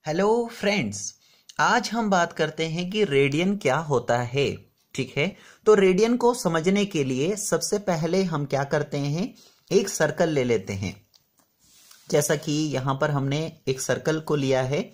Hello friends. आज हम बात करते हैं कि रेडियन क्या होता है। ठीक है, तो रेडियन को समझने के लिए सबसे पहले हम क्या करते हैं, एक सर्कल ले लेते हैं। जैसा कि यहां पर हमने एक सर्कल को लिया है,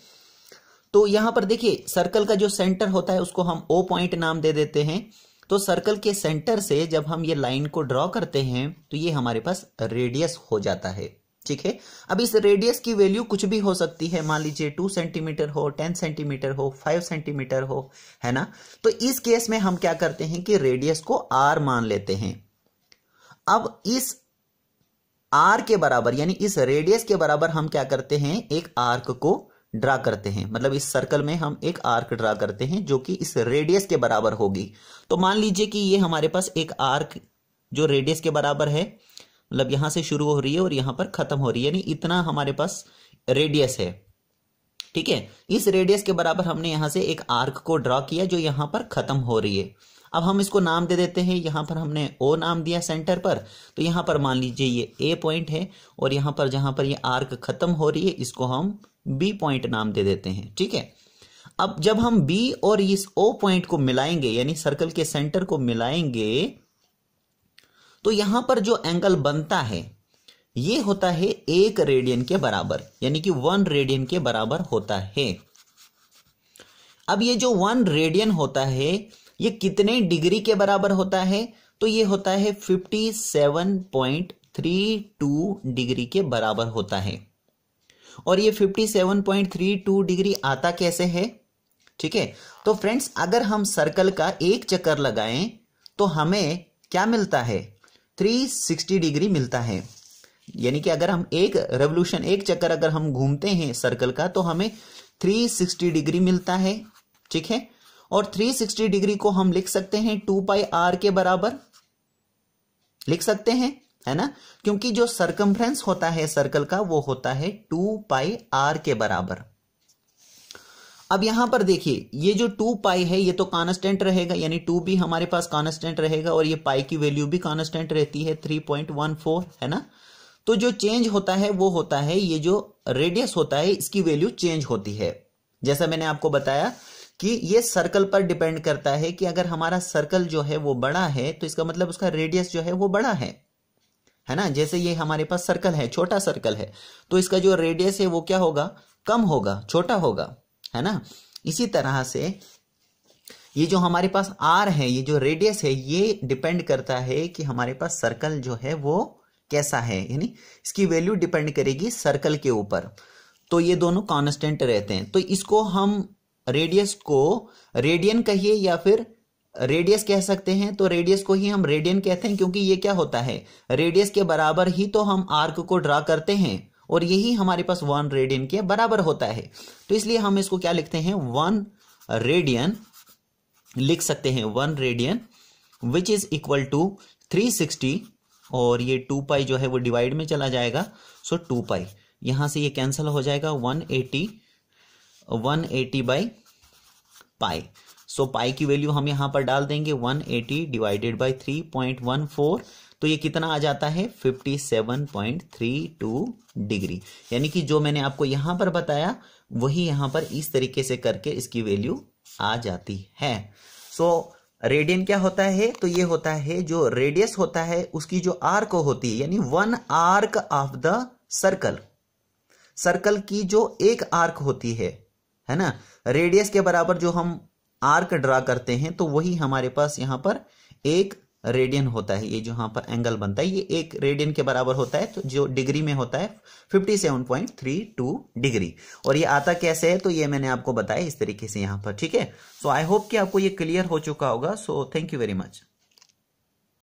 तो यहां पर देखिए सर्कल का जो सेंटर होता है उसको हम ओ पॉइंट नाम दे देते हैं। तो सर्कल के सेंटर से जब हम ये लाइन को ड्रॉ करते हैं तो ये हमारे पास रेडियस हो जाता है। ठीक है, अब इस रेडियस की वैल्यू कुछ भी हो सकती है, मान लीजिए 2 सेंटीमीटर हो, 10 सेंटीमीटर हो, 5 सेंटीमीटर हो, है ना। तो इस केस में हम क्या करते हैं कि रेडियस को आर मान लेते हैं। अब इस आर के बराबर यानी इस रेडियस के बराबर हम क्या करते हैं, एक आर्क को ड्रा करते हैं। मतलब इस सर्कल में हम एक आर्क ड्रा करते हैं जो कि इस रेडियस के बराबर होगी। तो मान लीजिए कि ये हमारे पास एक आर्क जो रेडियस के बराबर है, मतलब यहां से शुरू हो रही है और यहां पर खत्म हो रही है, यानी इतना हमारे पास रेडियस है। ठीक है, इस रेडियस के बराबर हमने यहां से एक आर्क को ड्रॉ किया जो यहां पर खत्म हो रही है। अब हम इसको नाम दे देते हैं, यहां पर हमने ओ नाम दिया सेंटर पर, तो यहां पर मान लीजिए ये ए पॉइंट है और यहां पर जहां पर ये आर्क खत्म हो रही है इसको हम बी पॉइंट नाम दे देते हैं। ठीक है, अब जब हम बी और इस ओ पॉइंट को मिलाएंगे यानी सर्कल के सेंटर को मिलाएंगे तो यहां पर जो एंगल बनता है ये होता है 1 रेडियन के बराबर, यानी कि 1 रेडियन के बराबर होता है। अब ये जो 1 रेडियन होता है ये कितने डिग्री के बराबर होता है, तो ये होता है 57.32 डिग्री के बराबर होता है। और ये 57.32 डिग्री आता कैसे है। ठीक है, तो फ्रेंड्स अगर हम सर्कल का एक चक्कर लगाएं तो हमें क्या मिलता है, 360 डिग्री मिलता है। यानी कि अगर हम एक रेवोल्यूशन एक चक्कर अगर हम घूमते हैं सर्कल का तो हमें 360 डिग्री मिलता है। ठीक है, और 360 डिग्री को हम लिख सकते हैं 2 पाई आर के बराबर लिख सकते हैं, है ना, क्योंकि जो सरकमफ्रेंस होता है सर्कल का वो होता है 2 पाई आर के बराबर। अब यहां पर देखिए ये जो 2 पाई है ये तो कांस्टेंट रहेगा, यानी 2 भी हमारे पास कांस्टेंट रहेगा और ये पाई की वैल्यू भी कांस्टेंट रहती है 3.14, है ना। तो जो चेंज होता है वो होता है ये जो रेडियस होता है इसकी वैल्यू चेंज होती है। जैसा मैंने आपको बताया कि ये सर्कल पर डिपेंड करता है कि अगर हमारा सर्कल जो है वो बड़ा है तो इसका मतलब उसका रेडियस जो है वो बड़ा है ना। जैसे ये हमारे पास सर्कल है, छोटा सर्कल है, तो इसका जो रेडियस है वो क्या होगा, कम होगा, छोटा होगा, है ना। इसी तरह से ये जो हमारे पास आर है, ये जो रेडियस है, ये डिपेंड करता है कि हमारे पास सर्कल जो है वो कैसा है, यानी इसकी वैल्यू डिपेंड करेगी सर्कल के ऊपर। तो ये दोनों कांस्टेंट रहते हैं। तो इसको हम रेडियस को रेडियन कहिए या फिर रेडियस कह सकते हैं। तो रेडियस को ही हम रेडियन कहते हैं क्योंकि ये क्या होता है, रेडियस के बराबर ही तो हम आर्क को ड्रा करते हैं और यही हमारे पास 1 रेडियन के बराबर होता है। तो इसलिए हम इसको क्या लिखते हैं, 1 रेडियन लिख सकते हैं, 1 radian which is equal to 360 और ये 2 पाई जो है वो डिवाइड में चला जाएगा। सो 2 पाई यहां से ये कैंसिल हो जाएगा, 180 बाई पाई। सो पाई की वैल्यू हम यहां पर डाल देंगे 180 डिवाइडेड बाई 3.14, तो ये कितना आ जाता है 57.32 डिग्री। यानी कि जो मैंने आपको यहां पर बताया वही यहां पर इस तरीके से करके इसकी वैल्यू आ जाती है। सो रेडियन क्या होता है, तो ये होता है जो रेडियस होता है उसकी जो आर्क होती है, यानी 1 arc of the circle, circle की जो एक आर्क होती है ना, रेडियस के बराबर जो हम आर्क ड्रा करते हैं तो वही हमारे पास यहां पर 1 रेडियन होता है। ये जो यहां पर एंगल बनता है ये 1 रेडियन के बराबर होता है, तो जो डिग्री में होता है 57.32 डिग्री। और ये आता कैसे है, तो ये मैंने आपको बताया इस तरीके से यहां पर। ठीक है, सो आई होप कि आपको ये क्लियर हो चुका होगा। So thank you very much.